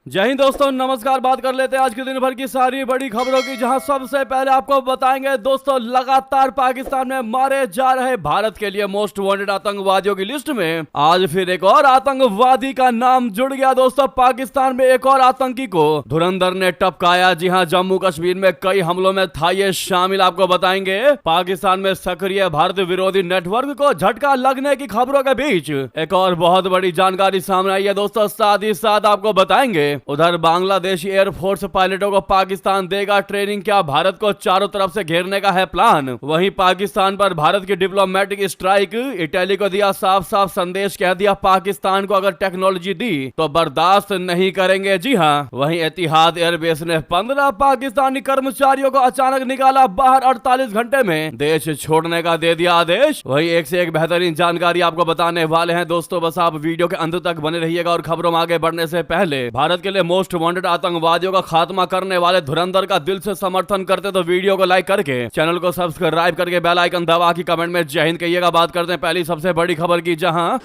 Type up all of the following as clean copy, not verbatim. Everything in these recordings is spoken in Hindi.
जय हिंद दोस्तों, नमस्कार। बात कर लेते हैं आज के दिन भर की सारी बड़ी खबरों की, जहां सबसे पहले आपको बताएंगे दोस्तों, लगातार पाकिस्तान में मारे जा रहे भारत के लिए मोस्ट वांटेड आतंकवादियों की लिस्ट में आज फिर एक और आतंकवादी का नाम जुड़ गया। दोस्तों, पाकिस्तान में एक और आतंकी को धुरंधर ने टपकाया। जी हां, जम्मू कश्मीर में कई हमलों में था ये शामिल। आपको बताएंगे पाकिस्तान में सक्रिय भारत विरोधी नेटवर्क को झटका लगने की खबरों के बीच एक और बहुत बड़ी जानकारी सामने आई है। दोस्तों, साथ ही साथ आपको बताएंगे उधर बांग्लादेशी एयरफोर्स पायलटों को पाकिस्तान देगा ट्रेनिंग। क्या भारत को चारों तरफ से घेरने का है प्लान? वहीं पाकिस्तान पर भारत की डिप्लोमेटिक स्ट्राइक। इटली को दिया साफ साफ संदेश, कह दिया पाकिस्तान को अगर टेक्नोलॉजी दी तो बर्दाश्त नहीं करेंगे। जी हां, वहीं एतिहाद एयरबेस ने 15 पाकिस्तानी कर्मचारियों को अचानक निकाला बाहर, 48 घंटे में देश छोड़ने का दे दिया आदेश। वहीं एक से एक बेहतरीन जानकारी आपको बताने वाले हैं। दोस्तों, बस आप वीडियो के अंत तक बने रहिएगा। और खबरों में आगे बढ़ने से पहले भारत के लिए मोस्ट वांटेड आतंकवादियों का खात्मा करने वाले धुरंधर का दिल से समर्थन करते तो वीडियो को लाइक करके चैनल को सब्सक्राइब करके बेल आइकन दबा के कमेंट में जय हिंद कहिएगा। बात करते हैं पहली सबसे बड़ी खबर की, जहां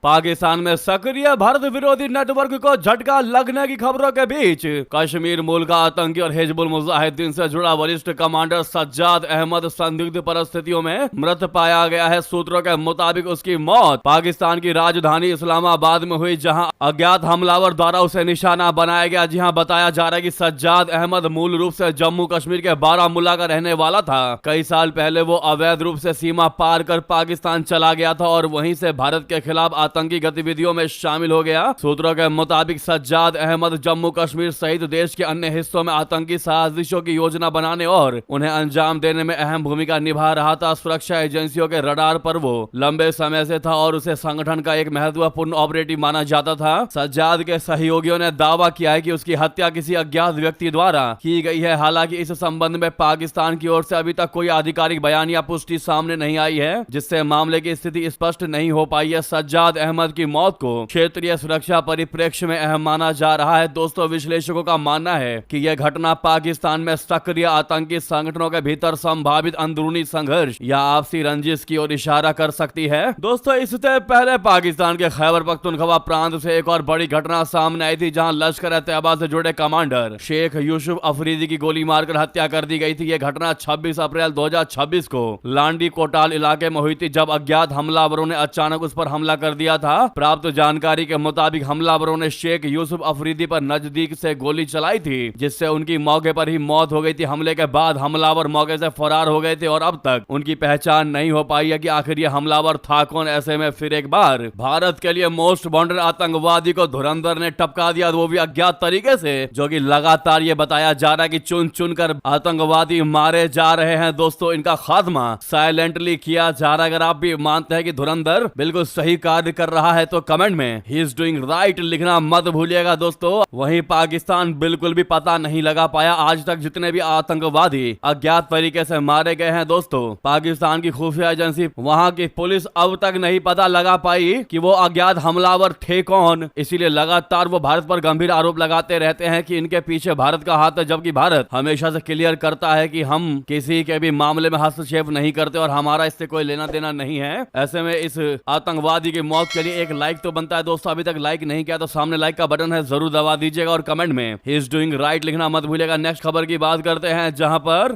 पाकिस्तान में सक्रिय भारत विरोधी नेटवर्क को झटका लगने की खबरों के बीच कश्मीर मूल का आतंकी और हिजबुल मुजाहिदीन से जुड़ा वरिष्ठ कमांडर सज्जाद अहमद संदिग्ध परिस्थितियों में मृत पाया गया है। सूत्रों के मुताबिक उसकी मौत पाकिस्तान की राजधानी इस्लामाबाद में हुई, जहां अज्ञात हमलावर द्वारा उसे निशाना बनाया गया। जी हां, बताया जा रहा है कि सज्जाद अहमद मूल रूप से जम्मू कश्मीर के बारामूला का रहने वाला था। कई साल पहले वो अवैध रूप से सीमा पार कर पाकिस्तान चला गया था और वहीं से भारत के खिलाफ आतंकी गतिविधियों में शामिल हो गया। सूत्रों के मुताबिक सज्जाद अहमद जम्मू कश्मीर सहित देश के अन्य हिस्सों में आतंकी साजिशों की योजना बनाने और उन्हें अंजाम देने में अहम भूमिका निभा रहा था। सुरक्षा एजेंसियों के रडार पर वो लंबे समय से था और उसे संगठन का एक महत्वपूर्ण ऑपरेटिव माना जाता था। सज्जाद के सहयोगियों ने दावा किया है कि उसकी हत्या किसी अज्ञात व्यक्ति द्वारा की गई है। हालांकि इस संबंध में पाकिस्तान की ओर से अभी तक कोई आधिकारिक बयान या पुष्टि सामने नहीं आई है, जिससे मामले की स्थिति स्पष्ट नहीं हो पाई है। सज्जाद अहमद की मौत को क्षेत्रीय सुरक्षा परिप्रेक्ष्य में अहम माना जा रहा है। दोस्तों, विश्लेषकों का मानना है कि यह घटना पाकिस्तान में सक्रिय आतंकी संगठनों के भीतर संभावित अंदरूनी संघर्ष या आपसी रंजिश की ओर इशारा कर सकती है। दोस्तों, इससे पहले पाकिस्तान के खैबर पख्तूनख्वा प्रांत से एक और बड़ी घटना सामने आई थी, जहां लश्कर-ए-तैयबा से जुड़े कमांडर शेख यूसुफ अफरीदी की गोली मारकर हत्या कर दी गई थी। यह घटना 26 अप्रैल 2026 को लांडी कोटाल इलाके में हुई थी, जब अज्ञात हमलावरों ने अचानक उस पर हमला कर दिया था। प्राप्त जानकारी के मुताबिक हमलावरों ने शेख यूसुफ अफरीदी पर नजदीक से गोली चलाई थी, जिससे उनकी मौके पर ही मौत हो गई थी। हमले के बाद हमलावर मौके से फरार हो गए थे और अब तक उनकी पहचान नहीं हो पाई है कि आखिर ये हमलावर था कौन। ऐसे में फिर एक बार भारत के लिए मोस्ट वांटेड आतंकवादी को धुरंधर ने टपका दिया, वो भी अज्ञात तरीके से, जो कि लगातार ये बताया जा रहा है कि चुन चुन कर आतंकवादी मारे जा रहे हैं। दोस्तों, इनका खात्मा साइलेंटली किया जा रहा है। अगर आप भी मानते हैं कि धुरंधर बिल्कुल सही कार्य कर रहा है तो कमेंट में ही इज डूइंग राइट लिखना मत भूलिएगा। दोस्तों, वहीं पाकिस्तान बिल्कुल भी पता नहीं लगा पाया आज तक जितने भी आतंकवादी अज्ञात तरीके से मारे गए हैं। दोस्तों, पाकिस्तान की खुफिया एजेंसी, वहां की पुलिस अब तक नहीं पता लगा पाई कि वो अज्ञात हमलावर थे कौन। इसीलिए लगातार वो भारत पर गंभीर आरोप लगाते रहते हैं कि इनके पीछे भारत का हाथ है, जबकि भारत हमेशा से क्लियर करता है कि हम किसी के भी मामले में हस्तक्षेप नहीं करते और हमारा इससे कोई लेना देना नहीं है। ऐसे में इस आतंकवादी की मौत के लिए एक लाइक तो बनता है। दोस्तों, अभी तक लाइक नहीं किया तो सामने लाइक का बटन है, जरूर दबा दीजिएगा और कमेंट में ही इज डूइंग राइट लिखना मत भूलिएगा। नेक्स्ट खबर की बात करते हैं, जहां पर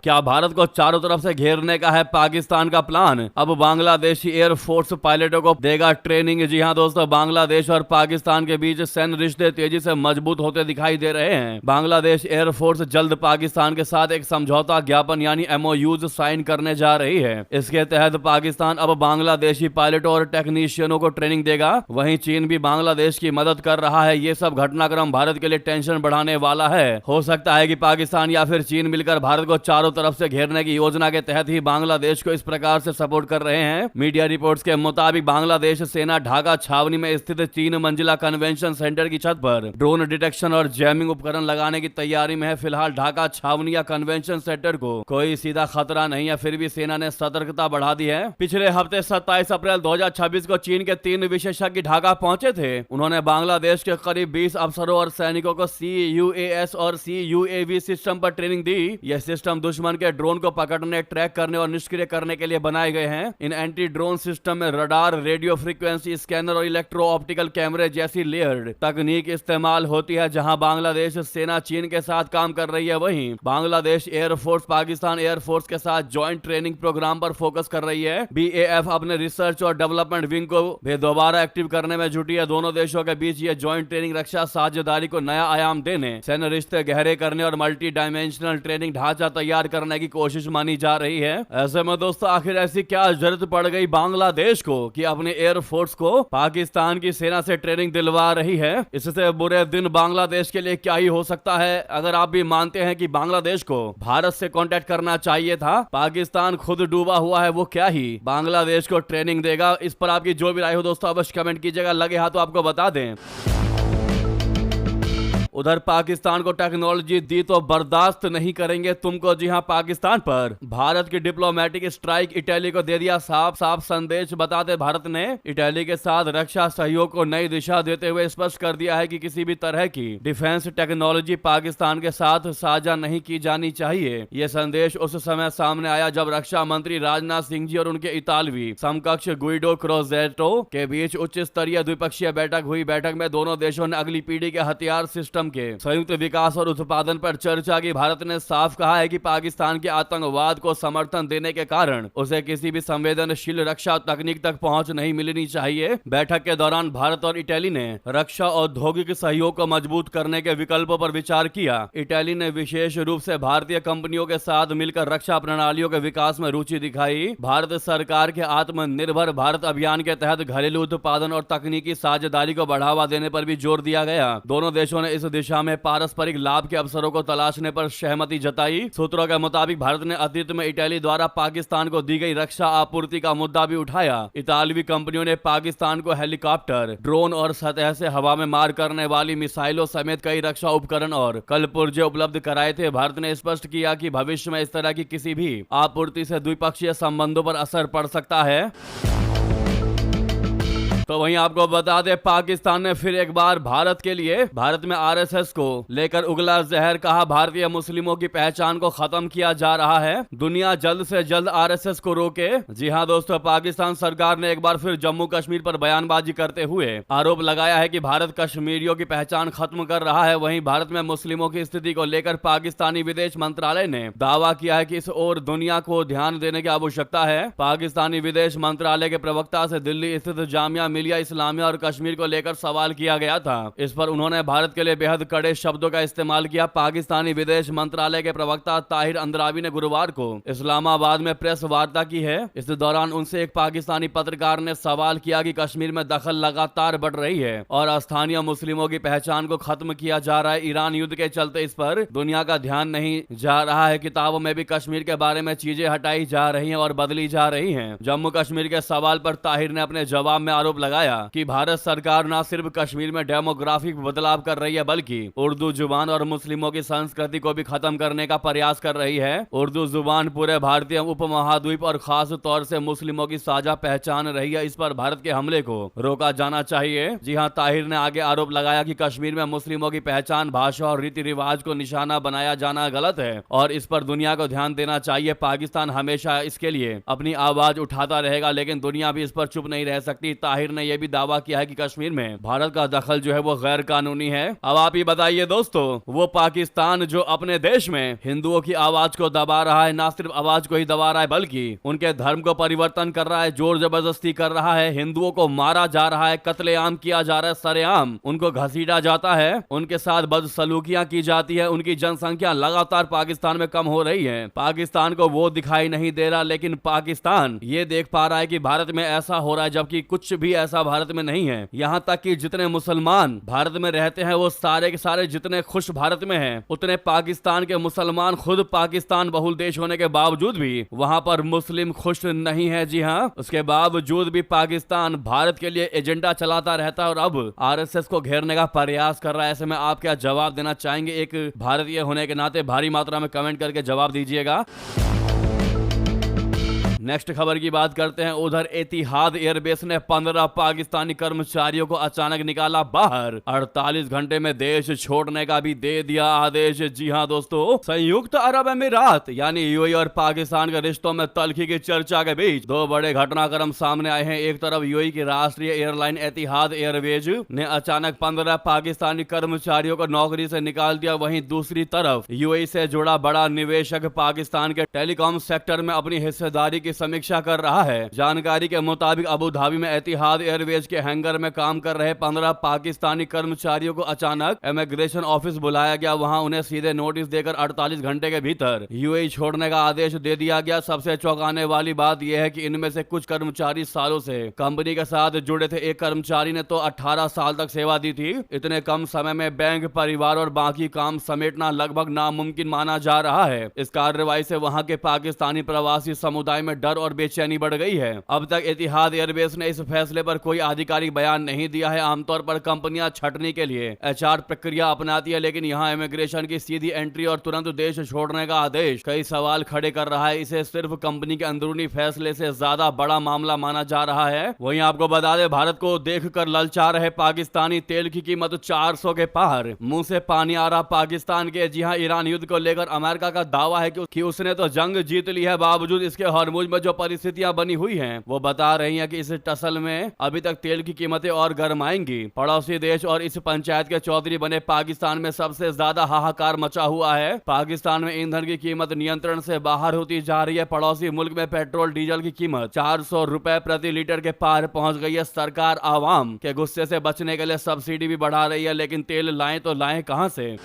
क्या भारत को चारों तरफ से घेरने का है पाकिस्तान का प्लान? अब बांग्लादेशी एयरफोर्स पायलटों को देगा ट्रेनिंग। जी हां दोस्तों, बांग्लादेश और पाकिस्तान के बीच सैन्य रिश्ते तेजी से मजबूत होते दिखाई दे रहे हैं। बांग्लादेश एयरफोर्स जल्द पाकिस्तान के साथ एक समझौता ज्ञापन यानी MOUs साइन करने जा रही है। इसके तहत पाकिस्तान अब बांग्लादेशी पायलटों और टेक्नीशियनों को ट्रेनिंग देगा। वहीं चीन भी बांग्लादेश की मदद कर रहा है। ये सब घटनाक्रम भारत के लिए टेंशन बढ़ाने वाला है। हो सकता है कि पाकिस्तान या फिर चीन मिलकर भारत को चारों तरफ से घेरने की योजना के तहत ही बांग्लादेश को इस प्रकार से सपोर्ट कर रहे हैं। मीडिया रिपोर्ट्स के मुताबिक बांग्लादेश सेना ढाका छावनी में स्थित 3 मंजिला कन्वेंशन सेंटर की छत पर ड्रोन डिटेक्शन और जैमिंग उपकरण लगाने की तैयारी में है। फिलहाल ढाका छावनी या कन्वेंशन सेंटर को कोई सीधा खतरा नहीं है, फिर भी सेना ने सतर्कता बढ़ा दी है। पिछले हफ्ते 27 अप्रैल 2026 को चीन के 3 विशेषज्ञ ढाका पहुंचे थे। उन्होंने बांग्लादेश के करीब 20 अफसरों और सैनिकों को CUAS और CUAV सिस्टम पर ट्रेनिंग दी। यह सिस्टम दुश्मन दुश्मन के ड्रोन को पकड़ने, ट्रैक करने और निष्क्रिय करने के लिए बनाए गए हैं। इन एंटी ड्रोन सिस्टम में रडार, रेडियो फ्रीक्वेंसी स्कैनर और इलेक्ट्रो ऑप्टिकल कैमरे जैसी लेयर्ड तकनीक इस्तेमाल होती है। जहां बांग्लादेश सेना चीन के साथ काम कर रही है, वहीं बांग्लादेश एयरफोर्स पाकिस्तान एयरफोर्स के साथ ज्वाइंट ट्रेनिंग प्रोग्राम पर फोकस कर रही है। BAF अपने रिसर्च और डेवलपमेंट विंग को भी दोबारा एक्टिव करने में जुटी है। दोनों देशों के बीच ये ज्वाइंट ट्रेनिंग रक्षा साझेदारी को नया आयाम देने, सैन्य रिश्ते गहरे करने और मल्टी डायमेंशनल ट्रेनिंग ढांचा तैयार करने की कोशिश मानी जा रही है। ऐसे में दोस्तों, आखिर ऐसी क्या जरूरत पड़ गई बांग्लादेश को कि अपने एयरफोर्स को पाकिस्तान की सेना से ट्रेनिंग दिलवा रही है? इससे बुरे दिन बांग्लादेश के लिए क्या ही हो सकता है। अगर आप भी मानते हैं कि बांग्लादेश को भारत से कांटेक्ट करना चाहिए था, पाकिस्तान खुद डूबा हुआ है, वो क्या ही बांग्लादेश को ट्रेनिंग देगा? इस पर आपकी जो भी राय हो दोस्तों अवश्य कमेंट कीजिएगा। लगे हाथ तो आपको बता दें। उधर पाकिस्तान को टेक्नोलॉजी दी तो बर्दाश्त नहीं करेंगे तुमको। जी हां, पाकिस्तान पर भारत की डिप्लोमेटिक स्ट्राइक इटली को दे दिया साफ साफ संदेश। बताते भारत ने इटली के साथ रक्षा सहयोग को नई दिशा देते हुए स्पष्ट कर दिया है कि किसी भी तरह की डिफेंस टेक्नोलॉजी पाकिस्तान के साथ साझा नहीं की जानी चाहिए। यह संदेश उस समय सामने आया जब रक्षा मंत्री राजनाथ सिंह जी और उनके इतालवी समकक्ष गुइडो क्रोजेटो के बीच उच्च स्तरीय द्विपक्षीय बैठक हुई। बैठक में दोनों देशों ने अगली पीढ़ी के हथियार सिस्टम के संयुक्त विकास और उत्पादन पर चर्चा की। भारत ने साफ कहा है कि पाकिस्तान के आतंकवाद को समर्थन देने के कारण उसे किसी भी संवेदनशील रक्षा तकनीक तक पहुंच नहीं मिलनी चाहिए। बैठक के दौरान भारत और इटली ने रक्षा औद्योगिक सहयोग को मजबूत करने के विकल्पों पर विचार किया। इटली ने विशेष रूप से भारतीय कंपनियों के साथ मिलकर रक्षा प्रणालियों के विकास में रुचि दिखाई। भारत सरकार के आत्मनिर्भर भारत अभियान के तहत घरेलू उत्पादन और तकनीकी साझेदारी को बढ़ावा देने पर भी जोर दिया गया। दोनों देशों ने इस दिशा में पारस्परिक लाभ के अवसरों को तलाशने पर सहमति जताई। सूत्रों के मुताबिक भारत ने अतीत में इटली द्वारा पाकिस्तान को दी गई रक्षा आपूर्ति का मुद्दा भी उठाया। इतालवी कंपनियों ने पाकिस्तान को हेलीकॉप्टर, ड्रोन और सतह से हवा में मार करने वाली मिसाइलों समेत कई रक्षा उपकरण और कलपुर्जे उपलब्ध कराए थे। भारत ने स्पष्ट किया कि भविष्य में इस तरह की किसी भी आपूर्ति से द्विपक्षीय संबंधों पर असर पड़ सकता है। तो वहीं आपको बता दें, पाकिस्तान ने फिर एक बार भारत में RSS को लेकर उगला जहर। कहा भारतीय मुस्लिमों की पहचान को खत्म किया जा रहा है, दुनिया जल्द से जल्द RSS को रोके। जी हां दोस्तों, पाकिस्तान सरकार ने एक बार फिर जम्मू कश्मीर पर बयानबाजी करते हुए आरोप लगाया है कि भारत कश्मीरियों की पहचान खत्म कर रहा है। वहीं भारत में मुस्लिमों की स्थिति को लेकर पाकिस्तानी विदेश मंत्रालय ने दावा किया है कि इस ओर दुनिया को ध्यान देने की आवश्यकता है। पाकिस्तानी विदेश मंत्रालय के प्रवक्ता से दिल्ली स्थित जामिया मिलिया इस्लामिया और कश्मीर को लेकर सवाल किया गया था। इस पर उन्होंने भारत के लिए बेहद कड़े शब्दों का इस्तेमाल किया। पाकिस्तानी विदेश मंत्रालय के प्रवक्ता ताहिर अंद्रावी ने गुरुवार को इस्लामाबाद में प्रेस वार्ता की है। इस दौरान उनसे एक पाकिस्तानी पत्रकार ने सवाल किया कि कश्मीर में दखल लगातार बढ़ रही है और स्थानीय मुस्लिमों की पहचान को खत्म किया जा रहा है। ईरान युद्ध के चलते इस पर दुनिया का ध्यान नहीं जा रहा है। किताबों में भी कश्मीर के बारे में चीजें हटाई जा रही हैं और बदली जा रही हैं। जम्मू कश्मीर के सवाल पर ताहिर ने अपने जवाब में आरोप लगाया कि भारत सरकार न सिर्फ कश्मीर में डेमोग्राफिक बदलाव कर रही है, बल्कि उर्दू जुबान और मुस्लिमों की संस्कृति को भी खत्म करने का प्रयास कर रही है। उर्दू जुबान पूरे भारतीय उपमहाद्वीप और खास तौर से मुस्लिमों की साझा पहचान रही है। इस पर भारत के हमले को रोका जाना चाहिए। जी हां, ताहिर ने आगे आरोप लगाया कि कश्मीर में मुस्लिमों की पहचान, भाषा और रीति रिवाज को निशाना बनाया जाना गलत है और इस पर दुनिया को ध्यान देना चाहिए। पाकिस्तान हमेशा इसके लिए अपनी आवाज उठाता रहेगा, लेकिन दुनिया भी इस पर चुप नहीं रह सकती। ताहिर ने यह भी दावा किया है कि कश्मीर में भारत का दखल जो है वो गैर कानूनी है। अब आप ही बताइए दोस्तों, वो पाकिस्तान जो अपने देश में हिंदुओं की आवाज को दबा रहा है, ना सिर्फ आवाज को ही दबा रहा है बल्कि उनके धर्म को परिवर्तन कर रहा है, जोर जबरदस्ती कर रहा है, हिंदुओं को मारा जा रहा है, कत्लेआम किया जा रहा है, सरेआम उनको घसीटा जाता है, उनके साथ बदसलूकियां की जाती है। उनकी जनसंख्या लगातार पाकिस्तान में कम हो रही है। पाकिस्तान को वो दिखाई नहीं दे रहा, लेकिन पाकिस्तान ये देख पा रहा है कि भारत में ऐसा हो रहा है, जबकि कुछ भी ऐसा भारत में नहीं है। यहाँ तक कि जितने मुसलमान भारत में रहते हैं वो सारे के सारे जितने खुश भारत में हैं, उतने पाकिस्तान के मुसलमान खुद पाकिस्तान बहुल देश होने के बावजूद भी वहां पर मुस्लिम खुश नहीं है। जी हाँ, उसके बावजूद भी पाकिस्तान भारत के लिए एजेंडा चलाता रहता है और अब RSS को घेरने का प्रयास कर रहा है। ऐसे में आप क्या जवाब देना चाहेंगे? एक भारतीय होने के नाते भारी मात्रा में कमेंट करके जवाब दीजिएगा। नेक्स्ट खबर की बात करते हैं। उधर एतिहाद एयरबेस ने 15 पाकिस्तानी कर्मचारियों को अचानक निकाला बाहर। 48 घंटे में देश छोड़ने का भी दे दिया आदेश। जी हां दोस्तों, संयुक्त अरब अमीरात यानी यूएई और पाकिस्तान के रिश्तों में तल्खी की चर्चा के बीच दो बड़े घटनाक्रम सामने आए हैं। एक तरफ यूएई की राष्ट्रीय एयरलाइन एतिहाद एयरवेज ने अचानक 15 पाकिस्तानी कर्मचारियों को नौकरी से निकाल दिया। वहीं दूसरी तरफ यूएई से जुड़ा बड़ा निवेशक पाकिस्तान के टेलीकॉम सेक्टर में अपनी हिस्सेदारी की समीक्षा कर रहा है। जानकारी के मुताबिक अबू धाबी में एतिहाद एयरवेज के हैंगर में काम कर रहे 15 पाकिस्तानी कर्मचारियों को अचानक इमिग्रेशन ऑफिस बुलाया गया। वहां उन्हें सीधे नोटिस देकर 48 घंटे के भीतर यूएई छोड़ने का आदेश दे दिया गया। सबसे चौंकाने वाली बात यह है कि इनमें से कुछ कर्मचारी सालों से कंपनी के साथ जुड़े थे। एक कर्मचारी ने तो 18 साल तक सेवा दी थी। इतने कम समय में बैंक, परिवार और बाकी काम समेटना लगभग नामुमकिन माना जा रहा है। इस कार्रवाई से वहां के पाकिस्तानी प्रवासी समुदाय में डर और बेचैनी बढ़ गई है। अब तक एतिहाद एयरबेस ने इस फैसले पर कोई आधिकारिक बयान नहीं दिया है। आमतौर पर कंपनियां छटनी के लिए एचआर प्रक्रिया अपनाती है, लेकिन यहाँ इमिग्रेशन की सीधी एंट्री और तुरंत देश छोड़ने का आदेश कई सवाल खड़े कर रहा है। इसे सिर्फ कंपनी के अंदरूनी फैसले से ज्यादा बड़ा मामला माना जा रहा है। वहीं आपको बता दें, भारत को देखकर ललचा रहे पाकिस्तानी तेल की कीमत 400 के पार। मुंह से पानी आ रहा पाकिस्तान के। जी हां, ईरान युद्ध को लेकर अमेरिका का दावा है कि उसने तो जंग जीत ली है। बावजूद इसके हॉर्मुज में जो परिस्थितियां बनी हुई हैं, वो बता रही हैं कि इस टसल में अभी तक तेल की कीमतें और गर्म आएंगी। पड़ोसी देश और इस पंचायत के चौधरी बने पाकिस्तान में सबसे ज्यादा हाहाकार मचा हुआ है। पाकिस्तान में ईंधन की कीमत नियंत्रण से बाहर होती जा रही है। पड़ोसी मुल्क में पेट्रोल डीजल की कीमत 400 रुपए प्रति लीटर के पार पहुंच गई है। सरकार आवाम के गुस्से से बचने के लिए सब्सिडी भी बढ़ा रही है, लेकिन तेल लाएं तो लाएं कहां से।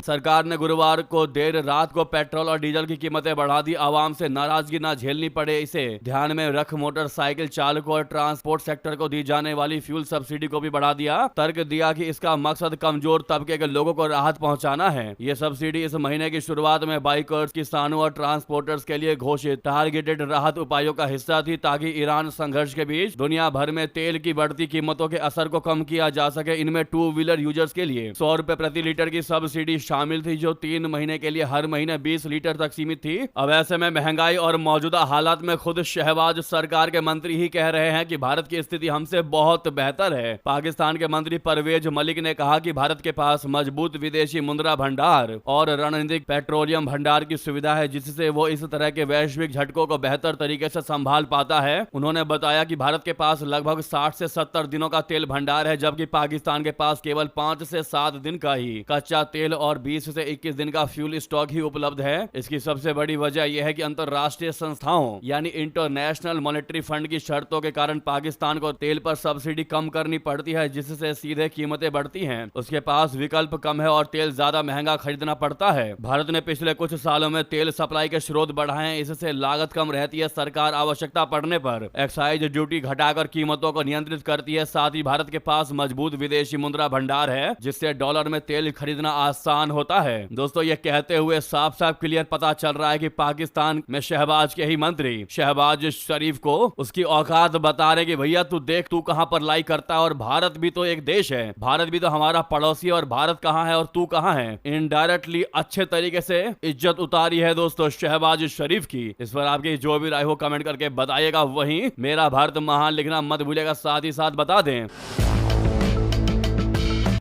सरकार ने गुरुवार को देर रात को पेट्रोल और डीजल की कीमतें बढ़ा दी। आवाम से नाराजगी ना झेलनी पड़े, इसे ध्यान में रख मोटरसाइकिल चालकों और ट्रांसपोर्ट सेक्टर को दी जाने वाली फ्यूल सब्सिडी को भी बढ़ा दिया। तर्क दिया कि इसका मकसद कमजोर तबके के लोगों को राहत पहुंचाना है। ये सब्सिडी इस महीने की शुरुआत में बाइकर्स, किसानों और ट्रांसपोर्टर्स के लिए घोषित टारगेटेड राहत उपायों का हिस्सा थी, ताकि ईरान संघर्ष के बीच दुनिया भर में तेल की बढ़ती कीमतों के असर को कम किया जा सके। इनमें टू व्हीलर यूजर्स के लिए 100 रुपए प्रति लीटर की सब्सिडी शामिल थी, जो 3 महीने के लिए हर महीने 20 लीटर तक सीमित थी। अब ऐसे में महंगाई और मौजूदा हालात में खुद शहबाज सरकार के मंत्री ही कह रहे हैं कि भारत की स्थिति हमसे बहुत बेहतर है। पाकिस्तान के मंत्री परवेज मलिक ने कहा कि भारत के पास मजबूत विदेशी मुद्रा भंडार और रणनीतिक पेट्रोलियम भंडार की सुविधा है, जिससे वो इस तरह के वैश्विक झटकों को बेहतर तरीके से संभाल पाता है। उन्होंने बताया कि भारत के पास लगभग 60 से 70 दिनों का तेल भंडार है, जबकि पाकिस्तान के पास केवल 5 से 7 दिन का ही कच्चा तेल और 20 से 21 दिन का फ्यूल स्टॉक ही उपलब्ध है। इसकी सबसे बड़ी वजह यह है कि अंतरराष्ट्रीय संस्थाओं यानी इंटरनेशनल मॉनेटरी फंड की शर्तों के कारण पाकिस्तान को तेल पर सब्सिडी कम करनी पड़ती है, जिससे सीधे कीमतें बढ़ती हैं। उसके पास विकल्प कम है और तेल ज्यादा महंगा खरीदना पड़ता है। भारत ने पिछले कुछ सालों में तेल सप्लाई के स्रोत बढ़ाए हैं, इससे लागत कम रहती है। सरकार आवश्यकता पड़ने पर एक्साइज ड्यूटी घटाकर कीमतों को नियंत्रित करती है। साथ ही भारत के पास मजबूत विदेशी मुद्रा भंडार है, जिससे डॉलर में तेल खरीदना आसान होता है। दोस्तों, ये कहते हुए साफ साफ क्लियर पता चल रहा है कि पाकिस्तान में शहबाज के ही मंत्री शहबाज शरीफ को उसकी औकात बता रहे कि भैया तू देख तू कहां पर लाई करता है, और भारत भी तो एक देश है, भारत भी तो हमारा पड़ोसी है, और भारत कहां है और तू कहां है। इनडायरेक्टली अच्छे तरीके से इज्जत उतारी है दोस्तों शहबाज शरीफ की। इस पर आपकी जो भी राय हो कमेंट करके बताइएगा। वहीं मेरा भारत महान लिखना मत भूलिएगा, साथ ही साथ बता दें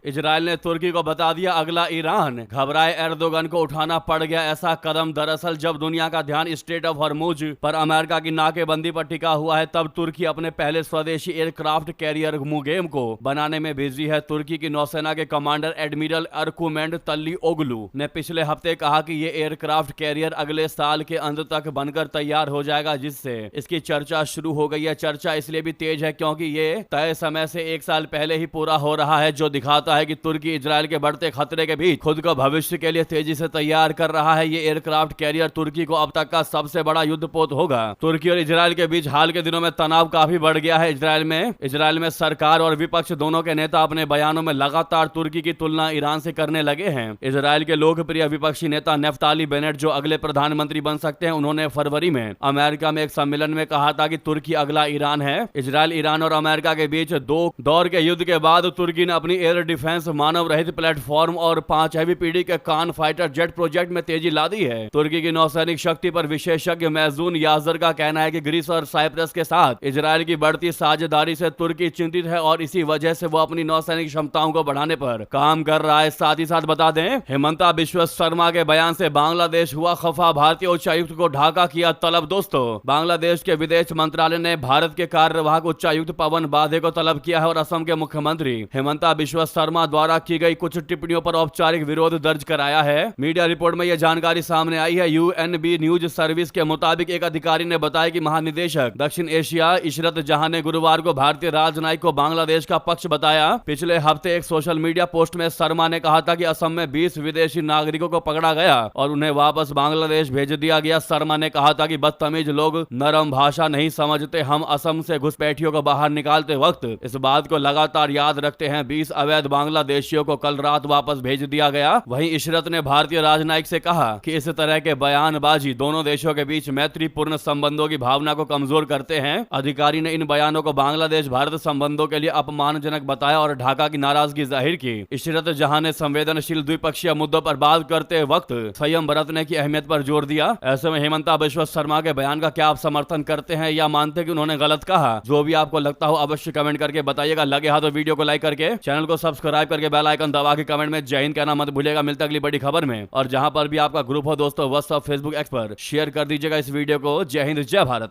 इजराइल ने तुर्की को बता दिया अगला ईरान। घबराए एर्दोगन को उठाना पड़ गया ऐसा कदम। दरअसल जब दुनिया का ध्यान स्ट्रेट ऑफ हॉर्मुज पर अमेरिका की नाकेबंदी पर टिका हुआ है, तब तुर्की अपने पहले स्वदेशी एयरक्राफ्ट कैरियर मुगेम को बनाने में बिजी है। तुर्की की नौसेना के कमांडर एडमिरल अर्कुमेंड तल्ली ओगलू ने पिछले हफ्ते कहा कि ये एयरक्राफ्ट कैरियर अगले साल के अंत तक बनकर तैयार हो जाएगा, जिससे इसकी चर्चा शुरू हो गई है। चर्चा इसलिए भी तेज है क्योंकि ये तय समय से 1 साल पहले ही पूरा हो रहा है, जो दिखाता है कि तुर्की इजराइल के बढ़ते खतरे के बीच खुद को भविष्य के लिए तेजी से तैयार कर रहा है। ये एयरक्राफ्ट कैरियर तुर्की को अब तक का सबसे बड़ा युद्धपोत होगा। तुर्की और इजराइल के बीच हाल के दिनों में तनाव काफी बढ़ गया है। इजराइल में सरकार और विपक्ष दोनों के नेता अपने बयानों में लगातार तुर्की की तुलना ईरान से करने लगे हैं। इजराइल के लोकप्रिय विपक्षी नेता नेफ्ताली बेनेट, जो अगले प्रधानमंत्री बन सकते हैं, उन्होंने फरवरी में अमेरिका में एक सम्मेलन में कहा था कि तुर्की अगला ईरान है। इजराइल, ईरान और अमेरिका के बीच 2 दौर के युद्ध के बाद तुर्की ने अपनी एयर डिफेंस मानव रहित प्लेटफॉर्म और 5 हैवी पीढ़ी के कान फाइटर जेट प्रोजेक्ट में तेजी ला दी है। तुर्की की नौसैनिक शक्ति पर विशेषज्ञ मैजून याजर का कहना है कि ग्रीस और साइप्रस के साथ इजरायल की बढ़ती साझेदारी से तुर्की चिंतित है और इसी वजह से वो अपनी नौसैनिक क्षमताओं को बढ़ाने पर काम कर रहा है। साथ ही साथ बता दें, हेमंता बिश्व शर्मा के बयान से बांग्लादेश हुआ खफा, भारतीय उच्चायुक्त को ढाका किया तलब। दोस्तों, बांग्लादेश के विदेश मंत्रालय ने भारत के कार्यवाहक उच्चायुक्त पवन बाधे को तलब किया है और असम के मुख्यमंत्री हेमंता बिश्व शर्मा द्वारा की गई कुछ टिप्पणियों पर औपचारिक विरोध दर्ज कराया है। मीडिया रिपोर्ट में यह जानकारी सामने आई है। यूएनबी न्यूज सर्विस के मुताबिक एक अधिकारी ने बताया कि महानिदेशक दक्षिण एशिया इशरत जहां ने गुरुवार को भारतीय राजनयिक को बांग्लादेश का पक्ष बताया। पिछले हफ्ते एक सोशल मीडिया पोस्ट में शर्मा ने कहा था कि असम में 20 विदेशी नागरिकों को पकड़ा गया और उन्हें वापस बांग्लादेश भेज दिया गया। शर्मा ने कहा था कि बदतमीज लोग नरम भाषा नहीं समझते, हम असम से घुसपैठियों को बाहर निकालते वक्त इस बात को लगातार याद रखते हैं। 20 अवैध बांग्लादेशियों को कल रात वापस भेज दिया गया। वहीं इशरत ने भारतीय राजनयिक से कहा कि इस तरह के बयानबाजी दोनों देशों के बीच मैत्रीपूर्ण संबंधों की भावना को कमजोर करते हैं। अधिकारी ने इन बयानों को बांग्लादेश भारत संबंधों के लिए अपमानजनक बताया और ढाका की नाराजगी जाहिर की। इशरत जहां ने संवेदनशील द्विपक्षीय मुद्दों पर बात करते वक्त संयम बरतने की अहमियत पर जोर दिया। ऐसे में हेमंता बिश्व शर्मा के बयान का क्या आप समर्थन करते हैं या मानते हैं कि उन्होंने गलत कहा? जो भी आपको लगता हो अवश्य कमेंट करके बताइएगा। लगे हाथ तो वीडियो को लाइक करके चैनल को सब्सक्राइब करके बेल आइकन दबा के कमेंट में जय हिंद कहना मत भूलिएगा। मिलता अगली बड़ी खबर में, और जहां पर भी आपका ग्रुप हो दोस्तों व्हाट्सएप फेसबुक एक्स पर शेयर कर दीजिएगा इस वीडियो को। जय हिंद, जय भारत।